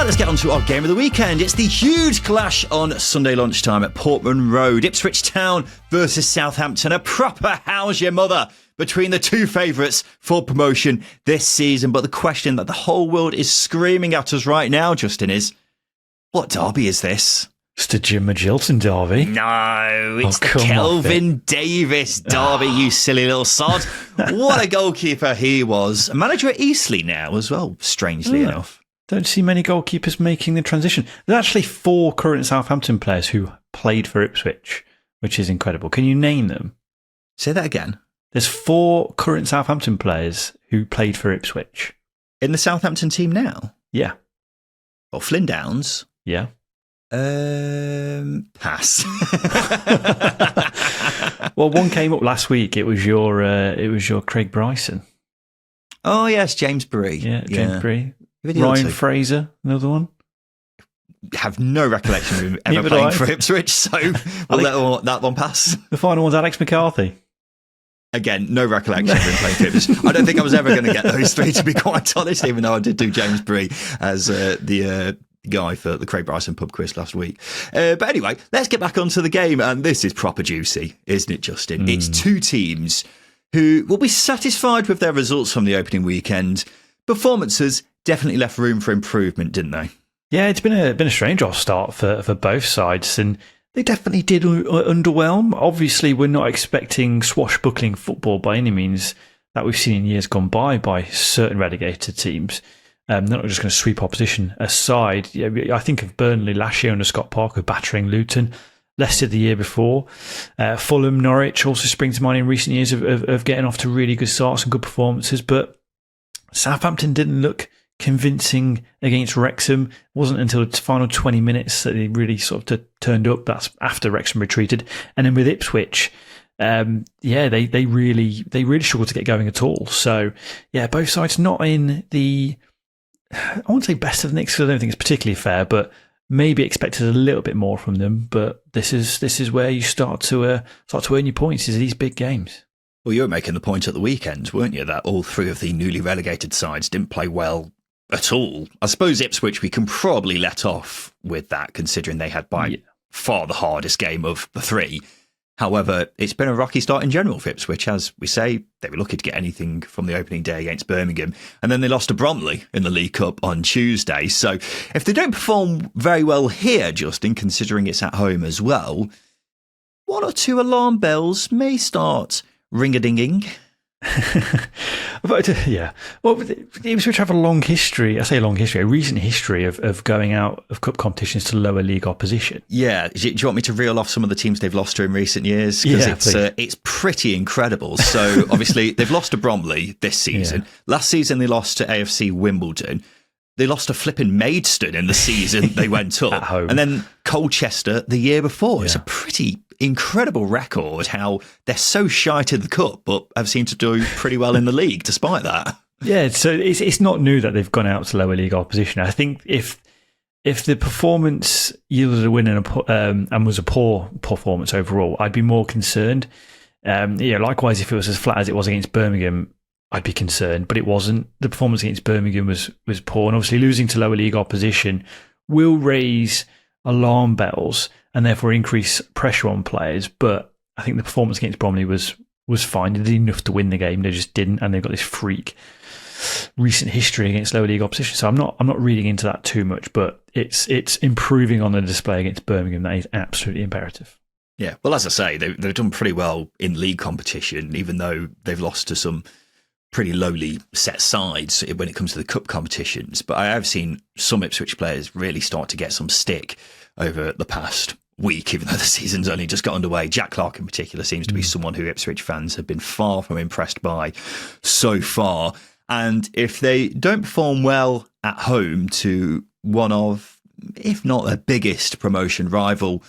Right, let's get on to our game of the weekend. It's the huge clash on Sunday lunchtime at Portman Road. Ipswich Town versus Southampton. A proper how's your mother between the two favourites for promotion this season. But the question that the whole world is screaming at us right now, Justin, is what derby is this? It's the Jim Magilton derby. No, it's the Kelvin Davis derby, you silly little sod. What a goalkeeper he was. A manager at Eastleigh now as well, strangely enough. Don't see many goalkeepers making the transition. There's actually 4 current Southampton players who played for Ipswich, which is incredible. Can you name them? Say that again. There's 4 current Southampton players who played for Ipswich. In the Southampton team now? Yeah. Well, Flynn Downs. Yeah. Pass. Well, one came up last week. It was your Craig Bryson. Oh yes, James Bree. Yeah, James Bree. Ryan Fraser, another one. Have no recollection of him ever playing for Ipswich, so we'll let that one pass. The final one's Alex McCarthy. Again, no recollection of him playing for Ipswich. I don't think I was ever going to get those 3, to be quite honest, even though I did do James Bree as the guy for the Craig Bryson pub quiz last week. But anyway, let's get back onto the game. And this is proper juicy, isn't it, Justin? It's 2 teams who will be satisfied with their results from the opening weekend. Performances definitely left room for improvement, didn't they? Yeah, it's been a strange off start for both sides, and they definitely did underwhelm. Obviously, we're not expecting swashbuckling football by any means that we've seen in years gone by certain relegated teams. They're not just going to sweep opposition aside. I think of Burnley last year under Scott Parker battering Luton, Leicester the year before, Fulham, Norwich also spring to mind in recent years of getting off to really good starts and good performances. But Southampton didn't look convincing against Wrexham. It wasn't until the final 20 minutes that they really sort of turned up. That's after Wrexham retreated. And then with Ipswich, they really struggled to get going at all. So, yeah, both sides not in the, I won't say best of the Knicks because I don't think it's particularly fair, but maybe expected a little bit more from them. But this is where you start to earn your points, is these big games. Well, you were making the point at the weekend, weren't you, that all 3 of the newly relegated sides didn't play well at all. I suppose Ipswich we can probably let off with that, considering they had by far the hardest game of the 3. However, it's been a rocky start in general for Ipswich. As we say, they were lucky to get anything from the opening day against Birmingham, and then they lost to Bromley in the League Cup on Tuesday. So if they don't perform very well here, Justin, considering it's at home as well, 1 or 2 alarm bells may start ring-a-dinging. Yeah. Well, Ipswich have a long history. I say a long history, a recent history of going out of cup competitions to lower league opposition. Yeah. Do you want me to reel off some of the teams they've lost to in recent years? Because it's pretty incredible. So obviously they've lost to Bromley this season. Yeah. Last season they lost to AFC Wimbledon. They lost to flipping Maidstone in the season they went up. At home. And then Colchester the year before. Yeah. It's a pretty incredible record how they're so shite in the cup, but have seemed to do pretty well in the league despite that. Yeah, so it's not new that they've gone out to lower league opposition. I think if the performance yielded a win and was a poor performance overall, I'd be more concerned. Likewise, if it was as flat as it was against Birmingham, I'd be concerned, but it wasn't. The performance against Birmingham was poor, and obviously losing to lower league opposition will raise alarm bells and therefore increase pressure on players. But I think the performance against Bromley was fine. They did enough to win the game. They just didn't, and they've got this freak recent history against lower league opposition. So I'm not reading into that too much, but it's improving on the display against Birmingham. That is absolutely imperative. Yeah, well, as I say, they've done pretty well in league competition, even though they've lost to some pretty lowly set sides when it comes to the cup competitions. But I have seen some Ipswich players really start to get some stick over the past week, even though the season's only just got underway. Jack Clark in particular seems to be someone who Ipswich fans have been far from impressed by so far. And if they don't perform well at home to one of, if not their biggest promotion rival,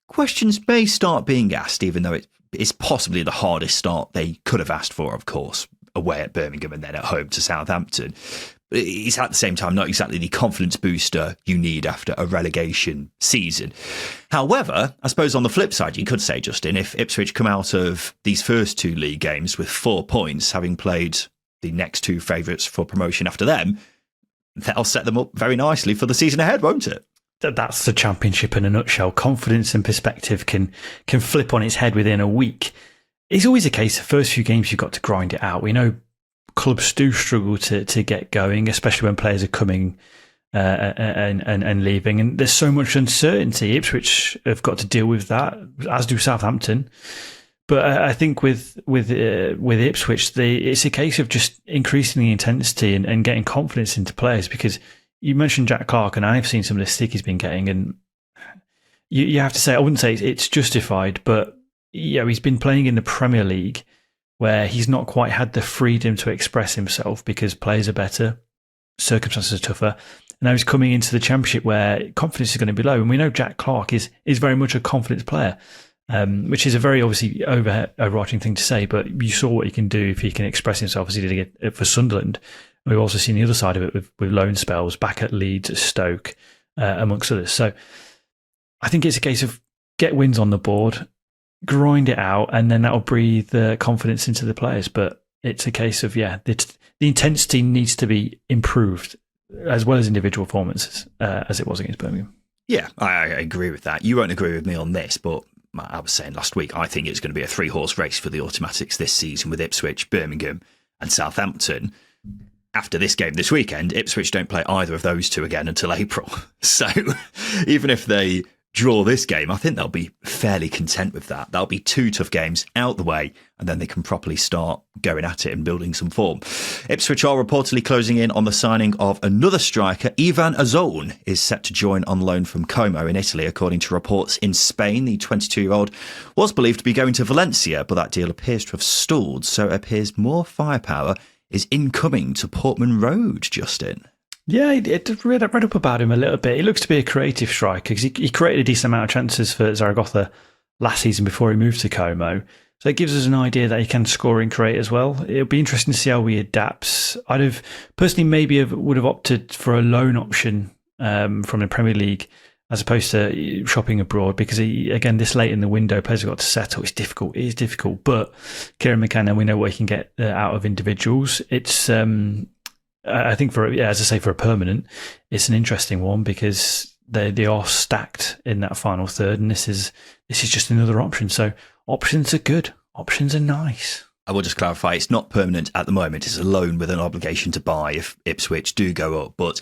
questions may start being asked, even though it's possibly the hardest start they could have asked for, of course, away at Birmingham and then at home to Southampton. But it's at the same time not exactly the confidence booster you need after a relegation season. However, I suppose on the flip side, you could say, Justin, if Ipswich come out of these first 2 league games with 4 points, having played the next 2 favourites for promotion after them, that'll set them up very nicely for the season ahead, won't it? That's the Championship in a nutshell. Confidence and perspective can flip on its head within a week. It's always a case the first few games you've got to grind it out. We know clubs do struggle to get going, especially when players are coming and leaving. And there's so much uncertainty. Ipswich have got to deal with that, as do Southampton. But I think with Ipswich, it's a case of just increasing the intensity and getting confidence into players, because you mentioned Jack Clarke, and I've seen some of the stick he's been getting, and you have to say, I wouldn't say it's justified, but he's been playing in the Premier League where he's not quite had the freedom to express himself because players are better, circumstances are tougher. And now he's coming into the Championship where confidence is going to be low. And we know Jack Clarke is very much a confidence player, which is a very obviously overarching thing to say, but you saw what he can do if he can express himself as he did for Sunderland. We've also seen the other side of it with loan spells back at Leeds, at Stoke, amongst others. So I think it's a case of get wins on the board, grind it out, and then that'll breathe the confidence into the players. But it's a case of, the intensity needs to be improved as well as individual performances, as it was against Birmingham. Yeah, I agree with that. You won't agree with me on this, but I was saying last week, I think it's going to be a 3-horse race for the automatics this season with Ipswich, Birmingham and Southampton. After this game this weekend, Ipswich don't play either of those two again until April. So even if they draw this game, I think they'll be fairly content with that. That'll be 2 tough games out the way, and then they can properly start going at it and building some form. Ipswich are reportedly closing in on the signing of another striker. Ivan Azone is set to join on loan from Como in Italy, according to reports in Spain. The 22-year-old was believed to be going to Valencia, but that deal appears to have stalled, so it appears more firepower is incoming to Portman Road, Justin. Yeah, I read up about him a little bit. He looks to be a creative striker because he created a decent amount of chances for Zaragoza last season before he moved to Como. So it gives us an idea that he can score and create as well. It'll be interesting to see how he adapts. I'd have personally would have opted for a loan option from the Premier League as opposed to shopping abroad, because again, this late in the window, players have got to settle. It's difficult. It is difficult. But Kieran McKenna, we know what he can get out of individuals. It's I think for a permanent, it's an interesting one because they are stacked in that final third, and this is just another option. So options are good. Options are nice. I will just clarify, it's not permanent at the moment. It's a loan with an obligation to buy if Ipswich do go up. But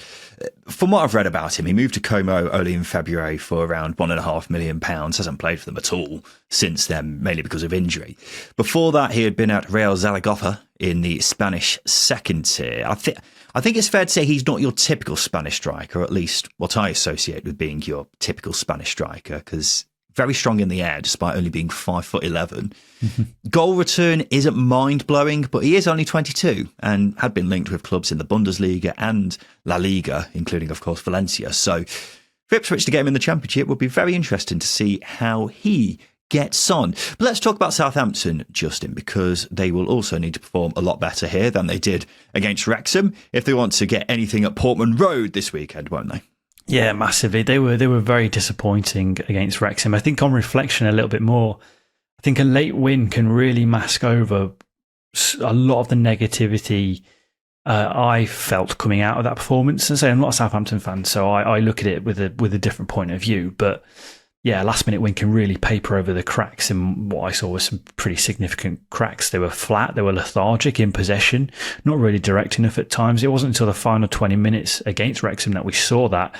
from what I've read about him, he moved to Como early in February for around £1.5 million. Hasn't played for them at all since then, mainly because of injury. Before that, he had been at Real Zaragoza in the Spanish second tier. I think it's fair to say he's not your typical Spanish striker, or at least what I associate with being your typical Spanish striker, because very strong in the air despite only being 5'11". Goal return isn't mind-blowing, but he is only 22 and had been linked with clubs in the Bundesliga and La Liga, including, of course, Valencia. So for Ipswich to get him in the Championship would be very interesting to see how he gets on. But let's talk about Southampton, Justin, because they will also need to perform a lot better here than they did against Wrexham if they want to get anything at Portman Road this weekend, won't they? Yeah, massively. They were very disappointing against Wrexham. I think on reflection a little bit more, I think a late win can really mask over a lot of the negativity I felt coming out of that performance. And I'm not a Southampton fan, so I look at it with a different point of view. But yeah, last minute win can really paper over the cracks, and what I saw was some pretty significant cracks. They were flat, they were lethargic in possession, not really direct enough at times. It wasn't until the final 20 minutes against Wrexham that we saw that,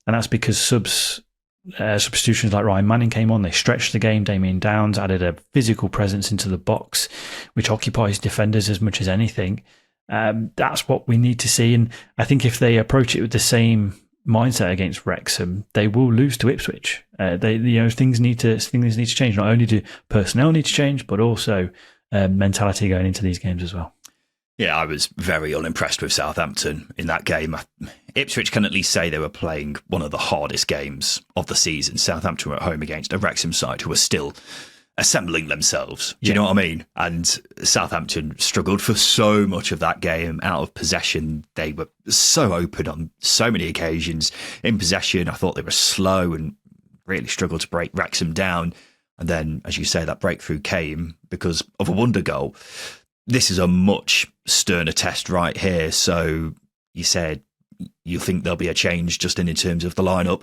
and that's because substitutions like Ryan Manning came on. They stretched the game. Damien Downs added a physical presence into the box, which occupies defenders as much as anything. That's what we need to see, and I think if they approach it with the same mindset against Wrexham, they will lose to Ipswich. Things need to change. Not only do personnel need to change, but also mentality going into these games as well. Yeah, I was very unimpressed with Southampton in that game. Ipswich can at least say they were playing one of the hardest games of the season. Southampton were at home against a Wrexham side who were still assembling themselves. Do you know what I mean? And Southampton struggled for so much of that game out of possession. They were so open on so many occasions. In possession, I thought they were slow and really struggled to break Wrexham down. And then, as you say, that breakthrough came because of a wonder goal. This is a much sterner test right here. So you said you think there'll be a change just in terms of the lineup,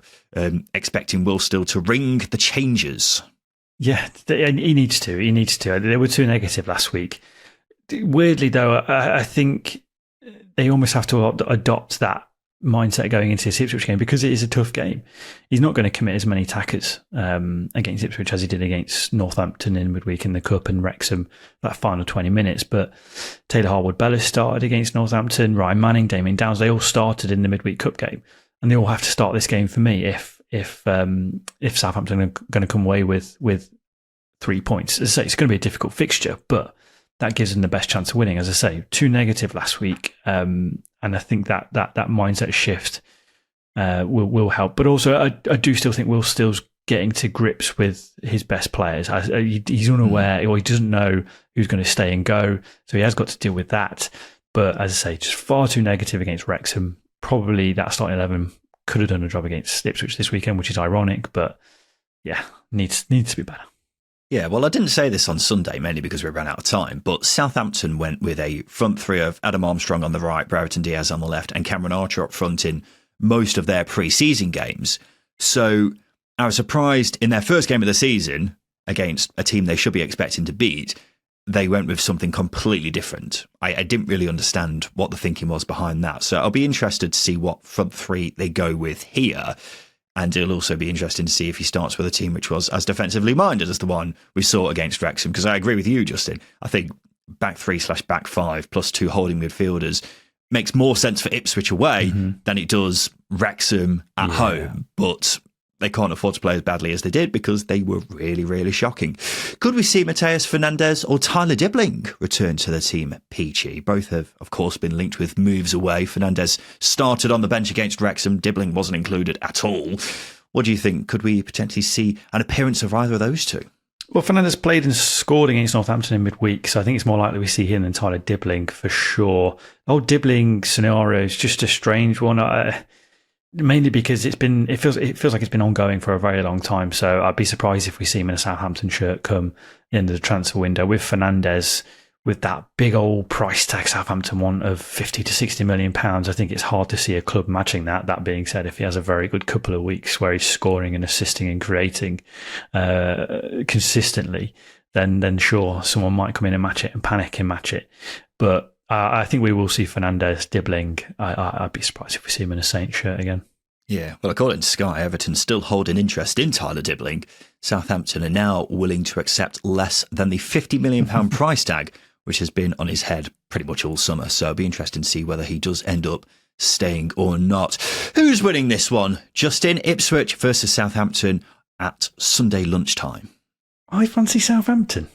expecting Will still to ring the changes. Yeah, he needs to. He needs to. They were too negative last week. Weirdly, though, I think they almost have to adopt that mindset going into this Ipswich game because it is a tough game. He's not going to commit as many tackers against Ipswich as he did against Northampton in midweek in the Cup and Wrexham that final 20 minutes. But Taylor Harwood-Bellis started against Northampton, Ryan Manning, Damien Downs, they all started in the midweek Cup game. And they all have to start this game for me if Southampton are going to come away with 3 points. As I say, it's going to be a difficult fixture, but that gives them the best chance of winning. As I say, too negative last week. And I think that mindset shift will help. But also, I do still think Will Still's getting to grips with his best players. He's unaware, or he doesn't know who's going to stay and go. So he has got to deal with that. But as I say, just far too negative against Wrexham. Probably that starting 11 could have done a job against Ipswich this weekend, which is ironic. But yeah, needs to be better. Yeah, well, I didn't say this on Sunday, mainly because we ran out of time, but Southampton went with a front three of Adam Armstrong on the right, Brereton Diaz on the left, and Cameron Archer up front in most of their pre-season games. So I was surprised in their first game of the season against a team they should be expecting to beat, they went with something completely different. I didn't really understand what the thinking was behind that. So I'll be interested to see what front three they go with here. And it'll also be interesting to see if he starts with a team which was as defensively minded as the one we saw against Wrexham. Because I agree with you, Justin. I think back 3/back 5 plus 2 holding midfielders makes more sense for Ipswich away than it does Wrexham at home. But they can't afford to play as badly as they did because they were really, really shocking. Could we see Mateus Fernandes or Tyler Dibbling return to the team, Peachy? Both have, of course, been linked with moves away. Fernandes started on the bench against Wrexham. Dibbling wasn't included at all. What do you think? Could we potentially see an appearance of either of those two? Well, Fernandes played and scored against Northampton in midweek, so I think it's more likely we see him than Tyler Dibbling for sure. The whole Dibbling scenario is just a strange one. Mainly because it feels like it's been ongoing for a very long time. So I'd be surprised if we see him in a Southampton shirt come the end of the transfer window. With Fernandes, with that big old price tag Southampton want of 50 to 60 million pounds, I think it's hard to see a club matching that. That being said, if he has a very good couple of weeks where he's scoring and assisting and creating consistently, then sure, someone might come in and match it and panic and match it. But I think we will see Fernandes, Dibbling. I'd be surprised if we see him in a Saints shirt again. Yeah, well, according to Sky, Everton still hold an interest in Tyler Dibbling. Southampton are now willing to accept less than the £50 million price tag, which has been on his head pretty much all summer. So it'll be interesting to see whether he does end up staying or not. Who's winning this one? Justin, Ipswich versus Southampton at Sunday lunchtime. I fancy Southampton.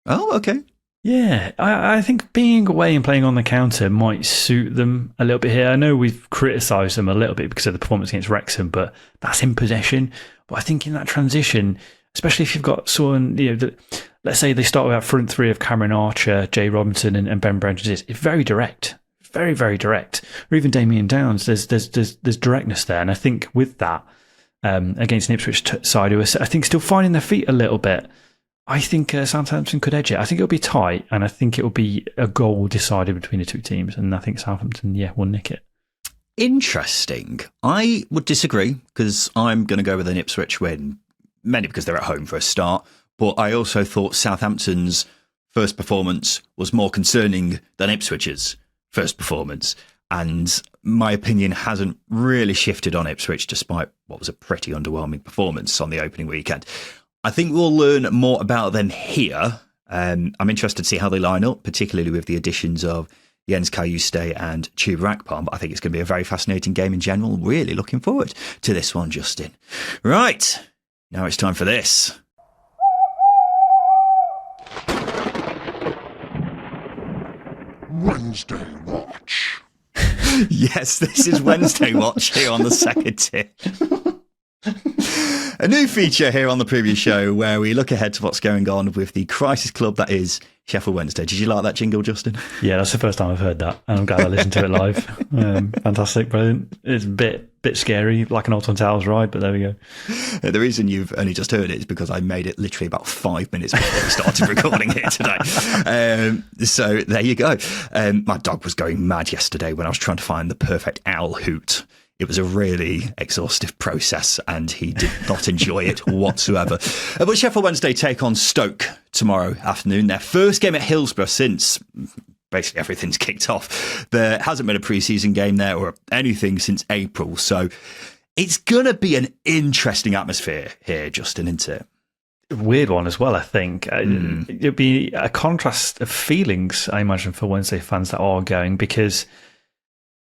Oh, okay. Yeah, I think being away and playing on the counter might suit them a little bit here. I know we've criticised them a little bit because of the performance against Wrexham, but that's in possession. But I think in that transition, especially if you've got someone, let's say they start with that front three of Cameron Archer, Jay Robinson and Ben Brereton, it's very direct. Very, very direct. Or even Damien Downs, there's directness there. And I think with that, against an Ipswich side who are, I think, still finding their feet a little bit, I think Southampton could edge it. I think it'll be tight, and I think it'll be a goal decided between the two teams, and I think Southampton, will nick it. Interesting. I would disagree, because I'm going to go with an Ipswich win, mainly because they're at home for a start, but I also thought Southampton's first performance was more concerning than Ipswich's first performance, and my opinion hasn't really shifted on Ipswich, despite what was a pretty underwhelming performance on the opening weekend. I think we'll learn more about them here. I'm interested to see how they line up, particularly with the additions of Jens Kajuste and Chuba Akpom. But I think it's going to be a very fascinating game in general. Really looking forward to this one, Justin. Right, now it's time for this. Wednesday Watch. Yes, this is Wednesday Watch here on the second tip. A new feature here on the Preview Show where we look ahead to what's going on with the crisis club that is Sheffield Wednesday. Did you like that jingle, Justin? Yeah, that's the first time I've heard that, and I'm glad I listened to it live. Fantastic, brilliant. It's a bit scary, like an Alton Towers ride, but there we go. The reason you've only just heard it is because I made it literally about 5 minutes before we started recording it today. So there you go. My dog was going mad yesterday when I was trying to find the perfect owl hoot. It was a really exhaustive process and he did not enjoy it whatsoever. But Sheffield Wednesday take on Stoke tomorrow afternoon. Their first game at Hillsborough since basically everything's kicked off. There hasn't been a pre-season game there or anything since April. So it's going to be an interesting atmosphere here, Justin, isn't it? Weird one as well, I think. It'd be a contrast of feelings, I imagine, for Wednesday fans that are going because...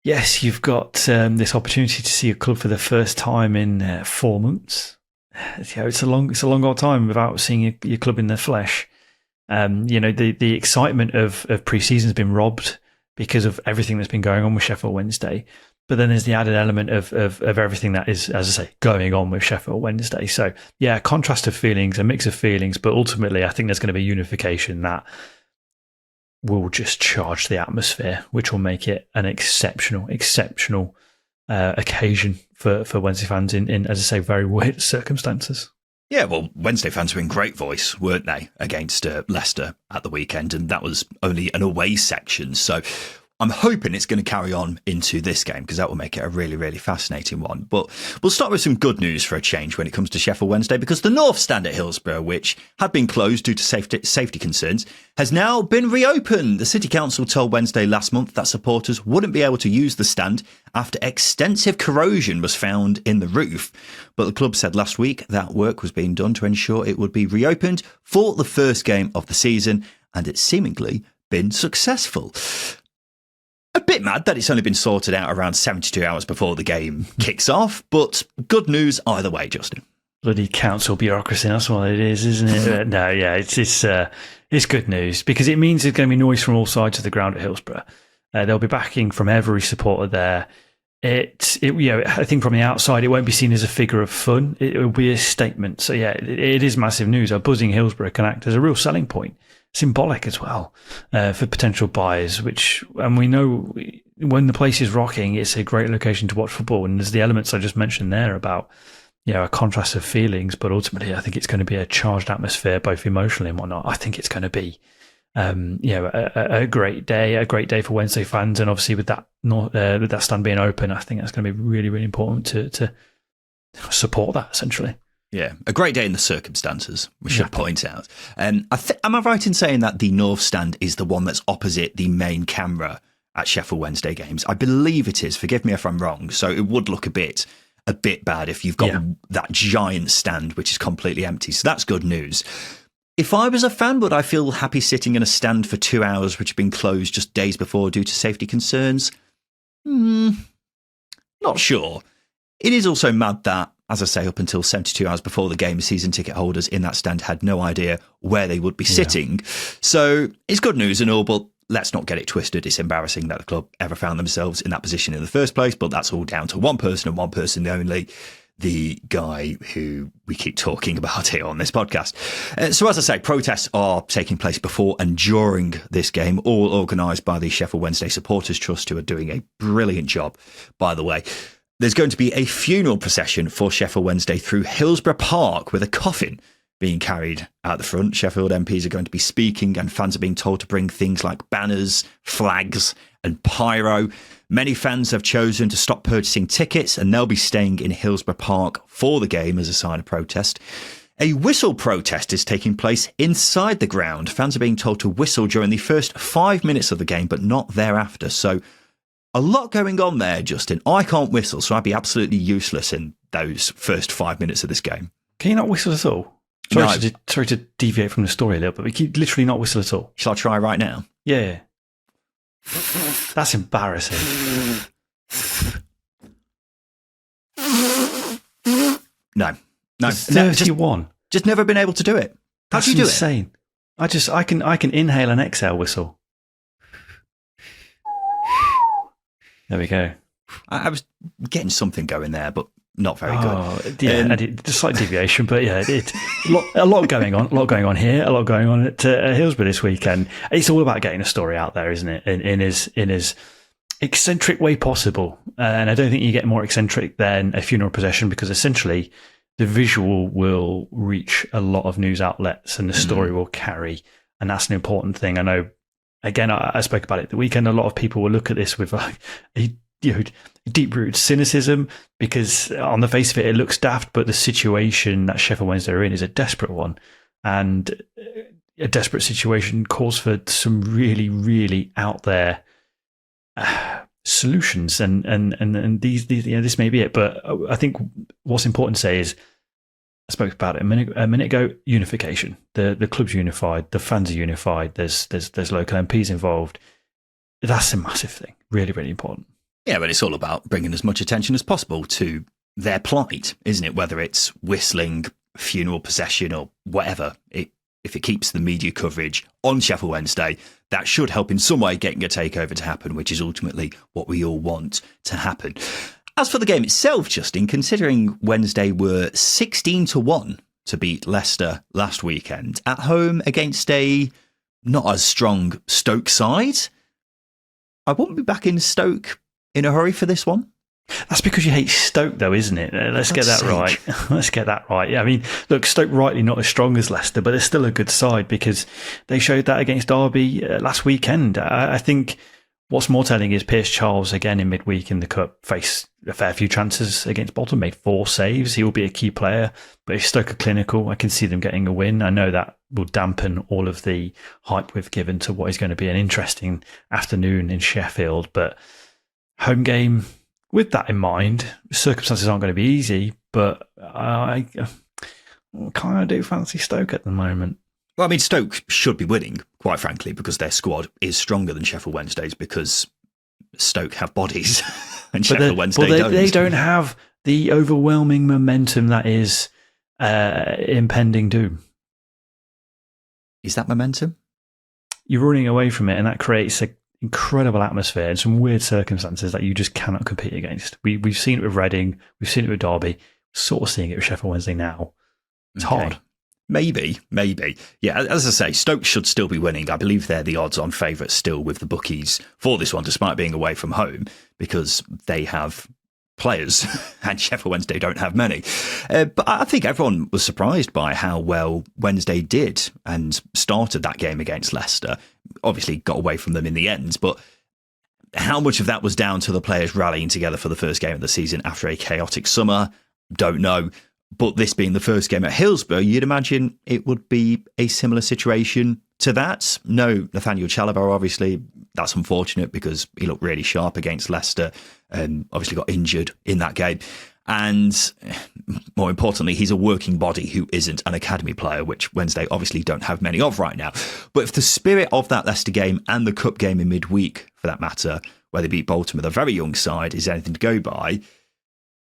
Yes, you've got this opportunity to see a club for the first time in 4 months. It's a long old time without seeing your club in the flesh. The excitement of pre-season has been robbed because of everything that's been going on with Sheffield Wednesday. But then there's the added element of everything that is, as I say, going on with Sheffield Wednesday. So yeah, a contrast of feelings, a mix of feelings, but ultimately I think there's going to be unification that will just charge the atmosphere, which will make it an exceptional occasion for Wednesday fans in, as I say, very weird circumstances. Yeah, well, Wednesday fans were in great voice, weren't they, against Leicester at the weekend, and that was only an away section. So I'm hoping it's going to carry on into this game because that will make it a really, really fascinating one. But we'll start with some good news for a change when it comes to Sheffield Wednesday because the North Stand at Hillsborough, which had been closed due to safety concerns, has now been reopened. The City Council told Wednesday last month that supporters wouldn't be able to use the stand after extensive corrosion was found in the roof. But the club said last week that work was being done to ensure it would be reopened for the first game of the season, and it's seemingly been successful. A bit mad that it's only been sorted out around 72 hours before the game kicks off, but good news either way, Justin. Bloody council bureaucracy, that's what it is, isn't it? No, yeah, it's good news because it means there's going to be noise from all sides of the ground at Hillsborough. There'll be backing from every supporter there. I think from the outside, it won't be seen as a figure of fun. It will be a statement. So yeah, it is massive news. A buzzing Hillsborough can act as a real selling point. Symbolic as well for potential buyers, and we know when the place is rocking, it's a great location to watch football. And there's the elements I just mentioned there about, a contrast of feelings, but ultimately I think it's going to be a charged atmosphere, both emotionally and whatnot. I think it's going to be, a great day for Wednesday fans. And obviously with that stand being open, I think that's going to be really, really important to support that essentially. Yeah, a great day in the circumstances, we should point out. Am I right in saying that the North Stand is the one that's opposite the main camera at Sheffield Wednesday games? I believe it is. Forgive me if I'm wrong. So it would look a bit bad if you've got that giant stand, which is completely empty. So that's good news. If I was a fan, would I feel happy sitting in a stand for 2 hours, which had been closed just days before due to safety concerns? Not sure. It is also mad that, as I say, up until 72 hours before the game, season ticket holders in that stand had no idea where they would be sitting. So it's good news and all, but let's not get it twisted. It's embarrassing that the club ever found themselves in that position in the first place, but that's all down to one person and one person only, the guy who we keep talking about here on this podcast. So as I say, protests are taking place before and during this game, all organised by the Sheffield Wednesday Supporters Trust, who are doing a brilliant job, by the way. There's going to be a funeral procession for Sheffield Wednesday through Hillsborough Park with a coffin being carried out the front. Sheffield MPs are going to be speaking and fans are being told to bring things like banners, flags and pyro. Many fans have chosen to stop purchasing tickets and they'll be staying in Hillsborough Park for the game as a sign of protest. A whistle protest is taking place inside the ground. Fans are being told to whistle during the first 5 minutes of the game, but not thereafter. So a lot going on there, Justin. I can't whistle, so I'd be absolutely useless in those first 5 minutes of this game. Can you not whistle at all? Sorry to deviate from the story a little bit, but you can literally not whistle at all. Shall I try right now? Yeah. That's embarrassing. No. It's 31. Just never been able to do it. How do you do insane. I can inhale and exhale whistle. There we go. I was getting something going there, but not very good. Yeah, and just slight deviation, but yeah, a lot going on. A lot going on here. A lot going on at Hillsborough this weekend. It's all about getting a story out there, isn't it? In his eccentric way possible. And I don't think you get more eccentric than a funeral procession, because essentially the visual will reach a lot of news outlets and the story will carry. And that's an important thing. I know, again, I spoke about it the weekend. A lot of people will look at this with like deep-rooted cynicism, because on the face of it, it looks daft, but the situation that Sheffield Wednesday are in is a desperate one. And a desperate situation calls for some really, really out there solutions. And these this may be it. But I think what's important to say is, I spoke about it a minute ago, unification. The club's unified, the fans are unified, there's local MPs involved. That's a massive thing. Really, really important. Yeah, but it's all about bringing as much attention as possible to their plight, isn't it? Whether it's whistling, funeral procession, or whatever. If it keeps the media coverage on Sheffield Wednesday, that should help in some way getting a takeover to happen, which is ultimately what we all want to happen. As for the game itself, Justin, considering Wednesday were 16-1 to beat Leicester last weekend at home against a not as strong Stoke side, I wouldn't be back in Stoke in a hurry for this one. That's because you hate Stoke, though, isn't it? Let's get that right. Let's get that right. Yeah, I mean, look, Stoke rightly not as strong as Leicester, but they're still a good side, because they showed that against Derby last weekend. I think what's more telling is Pierce Charles, again in midweek in the Cup, faced a fair few chances against Bolton, made 4 saves. He will be a key player, but if Stoke are clinical, I can see them getting a win. I know that will dampen all of the hype we've given to what is going to be an interesting afternoon in Sheffield, but home game, with that in mind, circumstances aren't going to be easy, but I kind of do fancy Stoke at the moment. Well, I mean, Stoke should be winning, quite frankly, because their squad is stronger than Sheffield Wednesday's, because Stoke have bodies and Sheffield Wednesday don't. They don't have the overwhelming momentum that is impending doom. Is that momentum? You're running away from it, and that creates an incredible atmosphere and some weird circumstances that you just cannot compete against. We've seen it with Reading, we've seen it with Derby, sort of seeing it with Sheffield Wednesday now. It's hard. Maybe. Yeah, as I say, Stoke should still be winning. I believe they're the odds-on favourites still with the bookies for this one, despite being away from home, because they have players and Sheffield Wednesday don't have many. But I think everyone was surprised by how well Wednesday did and started that game against Leicester. Obviously got away from them in the end, but how much of that was down to the players rallying together for the first game of the season after a chaotic summer? Don't know. But this being the first game at Hillsborough, you'd imagine it would be a similar situation to that. No Nathaniel Chalobah, obviously. That's unfortunate because he looked really sharp against Leicester and obviously got injured in that game. And more importantly, he's a working body who isn't an academy player, which Wednesday obviously don't have many of right now. But if the spirit of that Leicester game and the Cup game in midweek, for that matter, where they beat Bolton with a very young side, is anything to go by,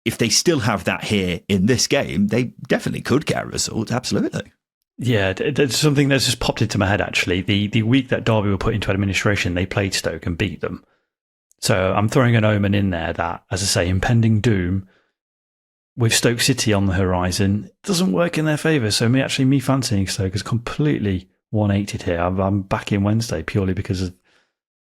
if they still have that here in this game, they definitely could get a result, absolutely. Yeah, there's something that's just popped into my head, actually. The week that Derby were put into administration, they played Stoke and beat them. So I'm throwing an omen in there that, as I say, impending doom, with Stoke City on the horizon, doesn't work in their favour. So me fancying Stoke is completely 180'd here. I'm back in Wednesday purely because of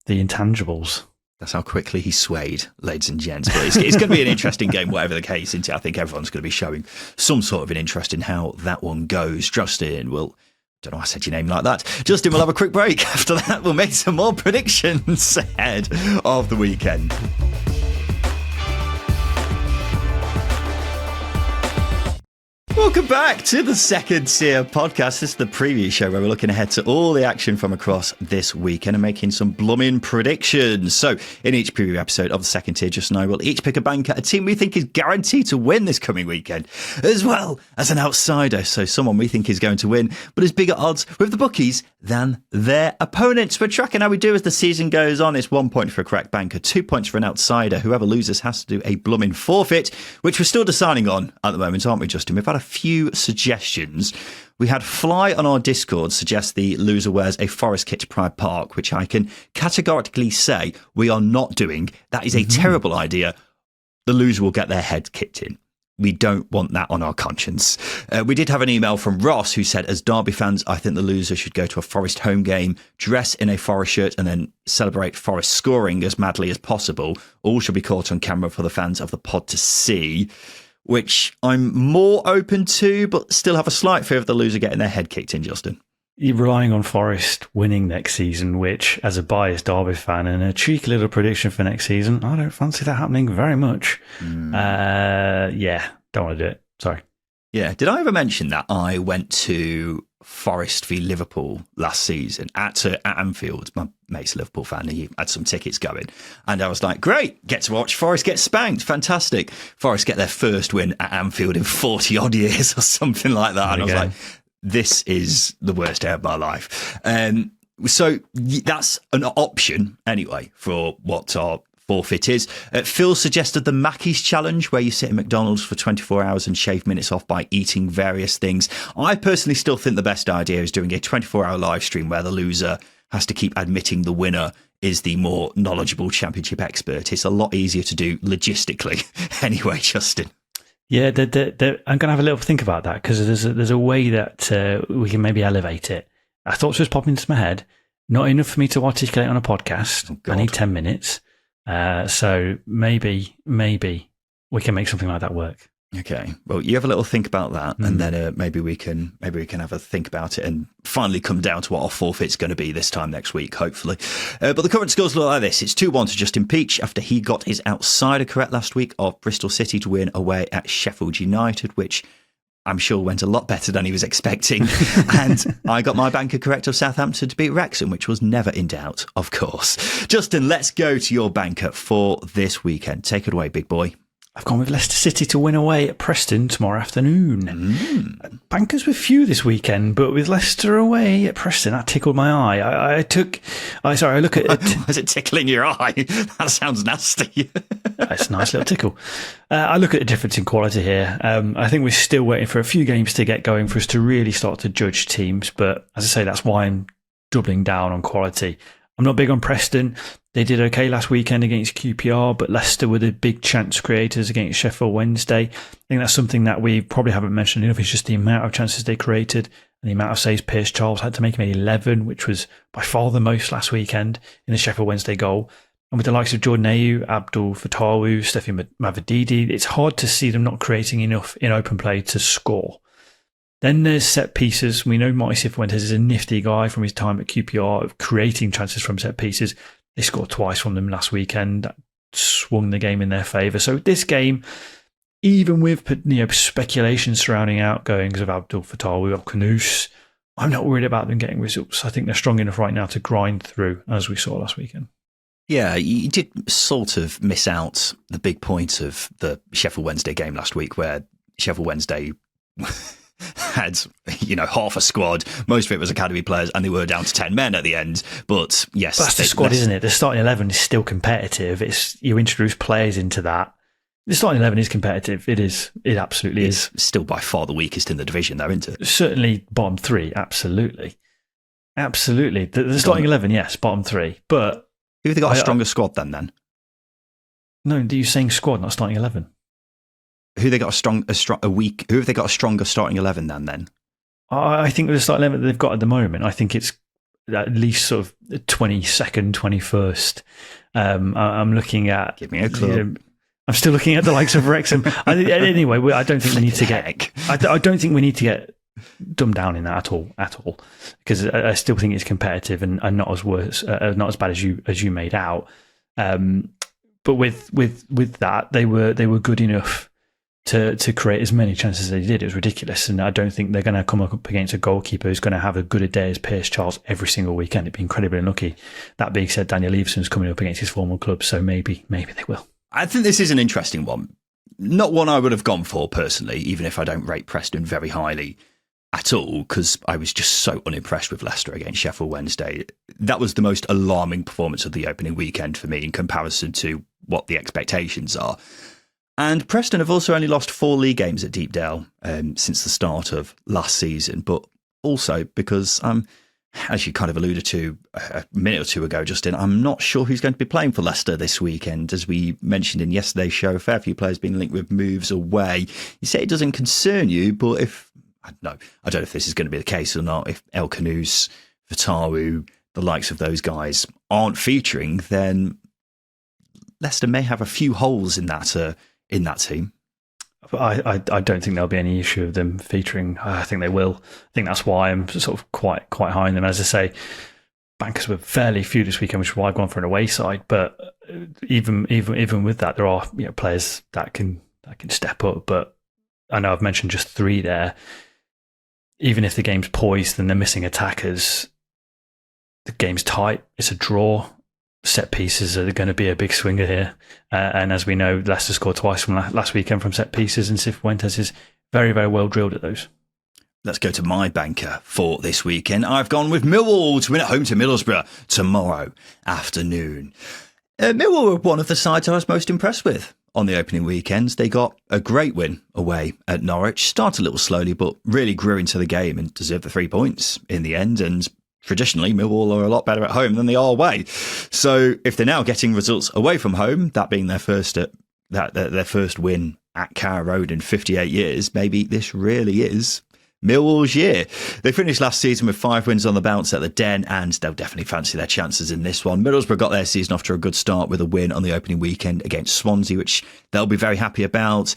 the intangibles. That's how quickly he swayed, ladies and gents. But it's going to be an interesting game, whatever the case. Isn't it? I think everyone's going to be showing some sort of an interest in how that one goes. Justin will... Don't know why I said your name like that. Justin will have a quick break. After that, we'll make some more predictions ahead of the weekend. Welcome back to the Second Tier Podcast. This is the preview show where we're looking ahead to all the action from across this weekend and making some blooming predictions. So in each preview episode of the Second Tier, Justin and I will each pick a banker, a team we think is guaranteed to win this coming weekend, as well as an outsider. So someone we think is going to win, but is bigger odds with the bookies than their opponents. We're tracking how we do as the season goes on. It's 1 point for a correct banker, 2 points for an outsider. Whoever loses has to do a blooming forfeit, which we're still deciding on at the moment, aren't we, Justin? We've had a few suggestions. We had Fly on our Discord suggest the loser wears a forest kit to Pride Park, which I can categorically say we are not doing. That is a terrible idea. The loser will get their head kicked in. we don't want that on our conscience. We did have an email from Ross who said, as Derby fans, I think the loser should go to a Forest home game, dress in a Forest shirt and then celebrate Forest scoring as madly as possible. All should be caught on camera for the fans of the pod to see, which I'm more open to, but still have a slight fear of the loser getting their head kicked in, Justin. You're relying on Forest winning next season, which, as a biased Derby fan and a cheeky little prediction for next season, I don't fancy that happening very much. Yeah, don't want to do it. Sorry. Yeah, did I ever mention that I went to Forest v Liverpool last season at Anfield? My mate's a Liverpool fan, and he had some tickets going. And I was like, great, get to watch Forest get spanked. Fantastic. Forest get their first win at Anfield in 40 odd years or something like that. And I was like, this is the worst day of my life. So that's an option anyway for what our forfeit is. Phil suggested the Mackey's challenge, where you sit in McDonald's for 24 hours and shave minutes off by eating various things. I personally still think the best idea is doing a 24-hour live stream where the loser has to keep admitting the winner is the more knowledgeable championship expert. It's a lot easier to do logistically. Anyway, Justin. Yeah, I'm going to have a little think about that, because there's a way that we can maybe elevate it. I thought it was popping into my head. Not enough for me to articulate on a podcast. I need 10 minutes. So maybe we can make something like that work. Okay. Well, you have a little think about that, and then maybe we can have a think about it and finally come down to what our forfeit's going to be this time next week, hopefully. But the current scores look like this. It's 2-1 to Justin Peach after he got his outsider correct last week of Bristol City to win away at Sheffield United, which I'm sure went a lot better than he was expecting. And I got my banker correct of Southampton to beat Wrexham, which was never in doubt, of course. Justin, let's go to your banker for this weekend. Take it away, big boy. I've gone with Leicester City to win away at Preston tomorrow afternoon. Bankers were few this weekend, but with Leicester away at Preston, that tickled my eye. I look at it. Was it tickling your eye? That sounds nasty. It's a nice little tickle. I look at the difference in quality here. I think we're still waiting for a few games to get going for us to really start to judge teams. But as I say, that's why I'm doubling down on quality. I'm not big on Preston. They did okay last weekend against QPR, but Leicester were the big chance creators against Sheffield Wednesday. I think that's something that we probably haven't mentioned enough. It's just the amount of chances they created and the amount of saves Pearce-Charles had to make. Him 11, which was by far the most last weekend in the Sheffield Wednesday goal. And with the likes of Jordan Ayew, Abdul Fatawu, Stefan Mavididi, it's hard to see them not creating enough in open play to score. Then there's set pieces. We know Marty Cifuentes is a nifty guy from his time at QPR of creating chances from set pieces. They scored twice from them last weekend. That swung the game in their favour. So this game, even with speculation surrounding outgoings of Abdul Fatawu or Kounou, I'm not worried about them getting results. I think they're strong enough right now to grind through, as we saw last weekend. Yeah, you did sort of miss out the big point of the Sheffield Wednesday game last week, where Sheffield Wednesday had, half a squad. Most of it was academy players, and they were down to 10 men at the end. But yes, that's the squad, isn't it? The starting 11 is still competitive. You introduce players into that. The starting 11 is competitive. It is. It absolutely is. Still by far the weakest in the division, though, isn't it? Certainly bottom three. Absolutely. The starting 11, yes, bottom three. But who have they got a stronger squad than then? No, you're saying squad, not starting 11. Who have they got Who have they got a stronger starting 11 than then? I think with the starting 11 that they've got at the moment, I think it's at least sort of 22nd, 21st. I'm looking at. Give me a clue. I'm still looking at the likes of Wrexham. Anyway, I don't think we need to get. I don't think we need to get dumbed down in that at all, because I still think it's competitive and not as bad as you made out. But with that, they were good enough to create as many chances as they did. It was ridiculous, and I don't think they're going to come up against a goalkeeper who's going to have as good a day as Pearce-Charles every single weekend. It'd be incredibly unlucky. That being said, Daniel Eveson's coming up against his former club, so maybe they will. I think this is an interesting one. Not one I would have gone for personally, even if I don't rate Preston very highly at all, because I was just so unimpressed with Leicester against Sheffield Wednesday. That was the most alarming performance of the opening weekend for me in comparison to what the expectations are. And Preston have also only lost 4 league games at Deepdale since the start of last season, but also because I'm as you kind of alluded to a minute or two ago, Justin, I'm not sure who's going to be playing for Leicester this weekend. As we mentioned in yesterday's show, a fair few players being linked with moves away. You say it doesn't concern you, but I don't know if this is going to be the case or not. If El Kanous, Vataru, the likes of those guys aren't featuring, then Leicester may have a few holes in that team. I don't think there'll be any issue of them featuring. I think they will. I think that's why I'm sort of quite high on them. As I say, bankers were fairly few this weekend, which is why I've gone for an away side. But even with that, there are players that can step up. But I know I've mentioned just 3 there. Even if the game's poised and they're missing attackers, the game's tight. It's a draw. Set pieces are going to be a big swinger here. And as we know, Leicester scored twice from last weekend from set pieces, and Cifuentes is very, very well drilled at those. Let's go to my banker for this weekend. I've gone with Millwall to win at home to Middlesbrough tomorrow afternoon. Millwall were one of the sides I was most impressed with on the opening weekends. They got a great win away at Norwich. Started a little slowly, but really grew into the game and deserved the 3 points in the end. And traditionally, Millwall are a lot better at home than they are away. So if they're now getting results away from home, that being their first win at Carrow Road in 58 years, maybe this really is Millwall's year. They finished last season with 5 wins on the bounce at the Den, and they'll definitely fancy their chances in this one. Middlesbrough got their season off to a good start with a win on the opening weekend against Swansea, which they'll be very happy about.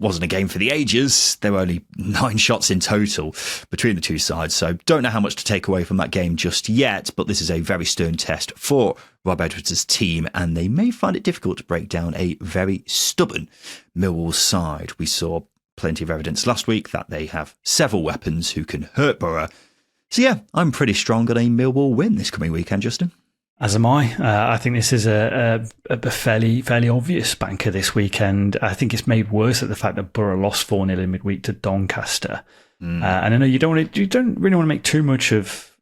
Wasn't a game for the ages. There were only 9 shots in total between the two sides, so don't know how much to take away from that game just yet, but this is a very stern test for Rob Edwards' team, and they may find it difficult to break down a very stubborn Millwall side. We saw plenty of evidence last week that they have several weapons who can hurt Borough. So yeah, I'm pretty strong on a Millwall win this coming weekend, Justin. As am I. I think this is a fairly obvious banker this weekend. I think it's made worse at the fact that Borough lost 4-0 in midweek to Doncaster. And I know you don't really want to make too much of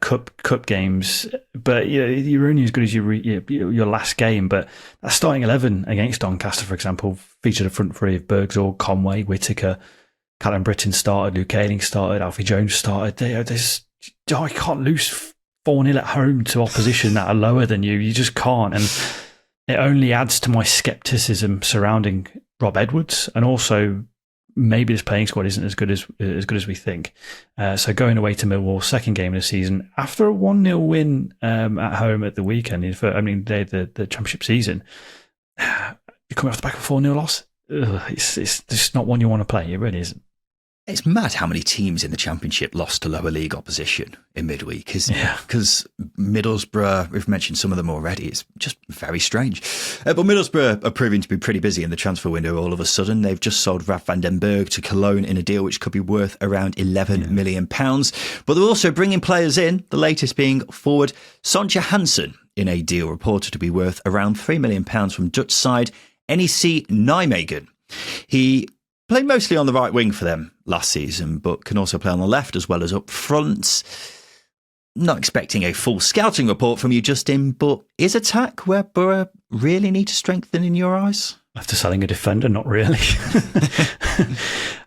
cup games, but you're only as good as your last game. But that starting 11 against Doncaster, for example, featured a front three of Bergzor, Conway, Whittaker, Callum Britton started, Luke Ayling started, Alfie Jones started. I can't lose 4-0 at home to opposition that are lower than you. You just can't. And it only adds to my scepticism surrounding Rob Edwards. And also, maybe this playing squad isn't as good as we think. So going away to Millwall, second game of the season, after a 1-0 win at home at the weekend, the championship season, you're coming off the back of a 4-0 loss. It's just not one you want to play. It really isn't. It's mad how many teams in the Championship lost to lower league opposition in midweek. Because Middlesbrough, we've mentioned some of them already, it's just very strange. But Middlesbrough are proving to be pretty busy in the transfer window all of a sudden. They've just sold Raf van den Berg to Cologne in a deal which could be worth around £11 million. But they're also bringing players in, the latest being forward Sonja Hansen in a deal reported to be worth around £3 million from Dutch side NEC Nijmegen. He played mostly on the right wing for them last season, but can also play on the left as well as up front. Not expecting a full scouting report from you, Justin, but is attack where Borough really need to strengthen in your eyes? After selling a defender, not really.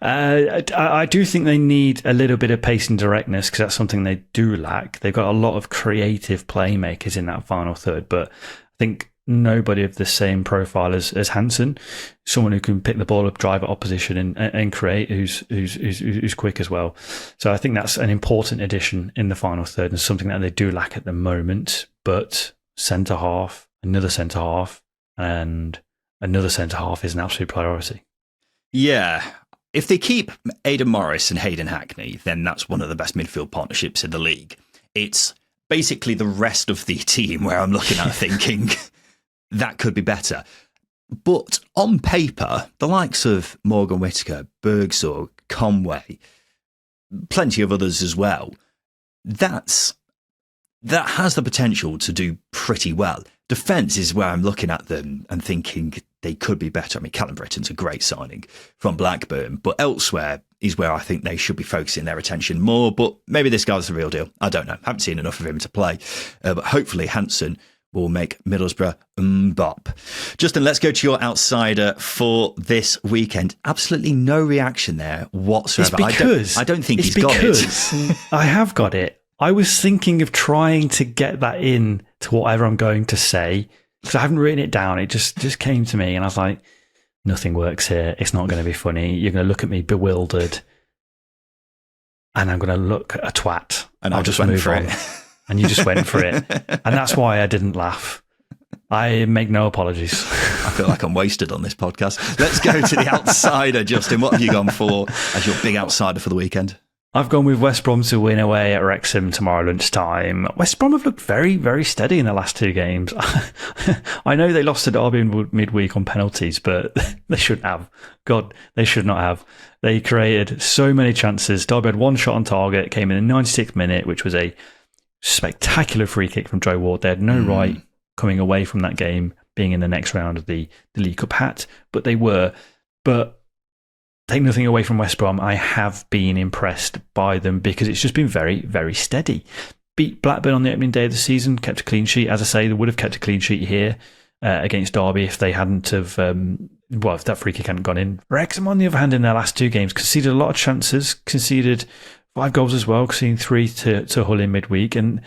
I do think they need a little bit of pace and directness because that's something they do lack. They've got a lot of creative playmakers in that final third, but I think nobody of the same profile as Hansen, someone who can pick the ball up, drive at opposition, and create, who's quick as well. So I think that's an important addition in the final third and something that they do lack at the moment. But centre half, another centre half, and another centre half is an absolute priority. Yeah. If they keep Aidan Morris and Hayden Hackney, then that's one of the best midfield partnerships in the league. It's basically the rest of the team where I'm looking at thinking that could be better. But on paper, the likes of Morgan Whittaker, Bergzor, Conway, plenty of others as well, that has the potential to do pretty well. Defence is where I'm looking at them and thinking they could be better. I mean, Callum Britton's a great signing from Blackburn, but elsewhere is where I think they should be focusing their attention more. But maybe this guy's the real deal. I don't know. Haven't seen enough of him to play. But hopefully Hansen will make Middlesbrough bop. Justin, let's go to your outsider for this weekend. Absolutely no reaction there whatsoever. It's because I don't think he's got it. I have got it. I was thinking of trying to get that in to whatever I'm going to say, because I haven't written it down. It just came to me, and I was like, nothing works here. It's not going to be funny. You're going to look at me bewildered, and I'm going to look at a twat. And I'll just went for it. And you just went for it. And that's why I didn't laugh. I make no apologies. I feel like I'm wasted on this podcast. Let's go to the outsider, Justin. What have you gone for as your big outsider for the weekend? I've gone with West Brom to win away at Wrexham tomorrow lunchtime. West Brom have looked very, very steady in the last 2 games. I know they lost to Derby midweek on penalties, but they shouldn't have. God, they should not have. They created so many chances. Derby had 1 shot on target, came in the 96th minute, which was a spectacular free kick from Joe Ward. They had no right coming away from that game, being in the next round of the League Cup hat, but they were. But take nothing away from West Brom, I have been impressed by them because it's just been very, very steady. Beat Blackburn on the opening day of the season, kept a clean sheet. As I say, they would have kept a clean sheet here against Derby if they hadn't have, if that free kick hadn't gone in. Wrexham, on the other hand, in their last 2 games, conceded a lot of chances, conceded 5 goals as well, conceding 3 to Hull in midweek. And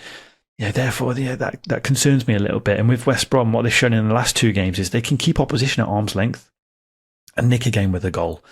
therefore, that concerns me a little bit. And with West Brom, what they've shown in the last 2 games is they can keep opposition at arm's length and nick a game with a goal.